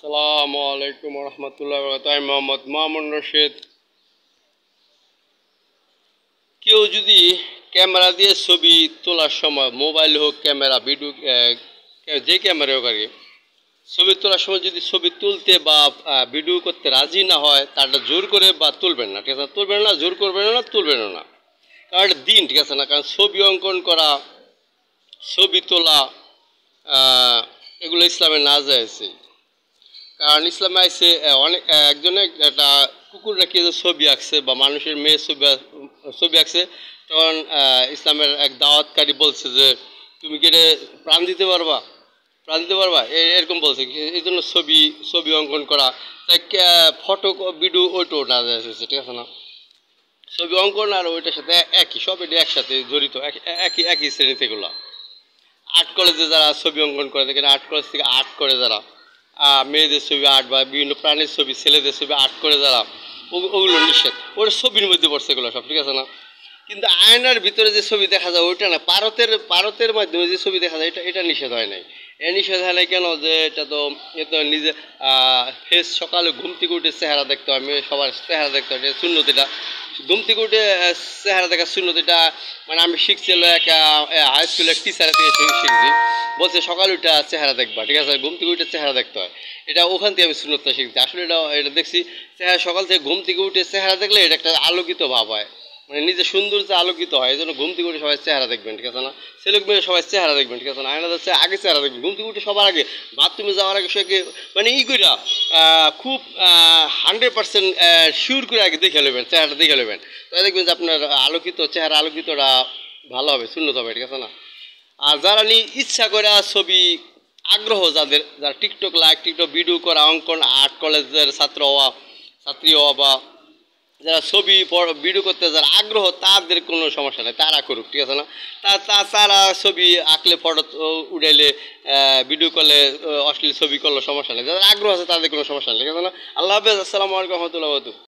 আসসালামু আলাইকুম রহমতুল্লাহ বরকাতুহু। আমি মোহাম্মদ মামুন রশিদ। কেউ যদি ক্যামেরা দিয়ে ছবি তোলার সময়, মোবাইল হোক, ক্যামেরা, ভিডিও, যে ক্যামেরা হোক আর কি, ছবি তোলার সময় যদি ছবি তুলতে বা ভিডিও করতে রাজি না হয়, তারটা জোর করে বা তুলবেন না, ঠিক আছে? তুলবেন না, জোর করবেন না, তুলবেন না। কারণ এটা দিন, ঠিক আছে না? কারণ ছবি অঙ্কন করা, ছবি তোলা, এগুলো ইসলামে না যায়ছে। কারণ ইসলামে আইসে অনেক একজনে একটা কুকুর রাখিয়ে যে ছবি আঁকছে বা মানুষের মেয়ে ছবি আঁকছে, তখন ইসলামের এক দাওয়াতকারী বলছে যে তুমি কি এটা প্রাণ দিতে পারবা, প্রাণ দিতে পারবা, এরকম বলছে। এই জন্য ছবি ছবি অঙ্কন করা, তাই ফটো ভিডিও ওইটাও না যাচ্ছে, ঠিক আছে না? ছবি অঙ্কন আর ওইটার সাথে একই, সব এটা একসাথে জড়িত, একই একই শ্রেণীতে এগুলো। আর্ট কলেজে যারা ছবি অঙ্কন করে, দেখেন আর্ট কলেজ থেকে আর্ট করে যারা, মেয়েদের ছবি আর্ট বা বিভিন্ন প্রাণীর ছবি, ছেলেদের ছবি আর্ট করে যারা, ওগুলো নিষেধ। ওটা ছবির মধ্যে পড়ছে এগুলো সব, ঠিক আছে না? কিন্তু আয়নার ভিতরে যে ছবি দেখা যায় ওইটা না, পারতের মাধ্যমে যে ছবি দেখা যায়, এটা নিষেধ হয় নাই। এ নিষেধ হয় নাই কেন? যে এটা তো নিজে ফেস, সকালে ঘুম থেকে উঠে চেহারা দেখতে হয়, মেয়ে সবার চেহারা দেখতে হয়, এটা সুন্নত। এটা ঘুম থেকে উঠে চেহারা দেখা সুন্নত। এটা মানে আমি শিখছি হলো এক হাই স্কুলের টিচারের থেকে শিখছি। বলছে সকালে উঠে চেহারা দেখবা, ঠিক আছে? ঘুম থেকে উঠে চেহারা দেখতে হয়, এটা ওখান থেকে আমি সুন্নতটা শিখছি। আসলে এটা দেখছি, চেহারা সকাল থেকে ঘুম থেকে উঠে চেহারা দেখলে এটা একটা আলোকিত ভাব হয়, মানে নিজে সুন্দর যে আলোকিত হয়। এই জন্য ঘুম থেকে উঠে সবাই চেহারা দেখবেন, ঠিক আছে না? ছেলে মেয়ে সবাই চেহারা দেখবেন, ঠিক আছে না? আয়না যাচ্ছে আগে চেহারা দেখবেন, ঘুম থেকে উঠে সবার আগে, বাথরুমে যাওয়ার আগে সে মানে কইরা খুব 100% শিওর করে আগে দেখে নেবেন, চেহারাটা দেখে নেবেন। তাই দেখবেন যে আপনার আলোকিত চেহারা, আলোকিতটা ভালো হবে, সুন্নত হবে, ঠিক আছে না? আর যারা ইচ্ছা করে ছবি, আগ্রহ যাদের, যারা টিকটক ভিডিও করা, অঙ্কন, আর্ট কলেজের ছাত্রী হওয়া বা যারা ছবি ভিডিও করতে যারা আগ্রহ, তাদের কোনো সমস্যা নেই, তারা করুক, ঠিক আছে না? তারা ছবি আঁকলে, ফটো উঠাইলে, ভিডিও করলে, অশ্লীল ছবি করলে সমস্যা নেই। যাদের আগ্রহ আছে তাদের কোনো সমস্যা নেই, ঠিক আছে না? আল্লাহ হাফেজ। আসসালামু আলাইকুম রহমতুল্লাহ।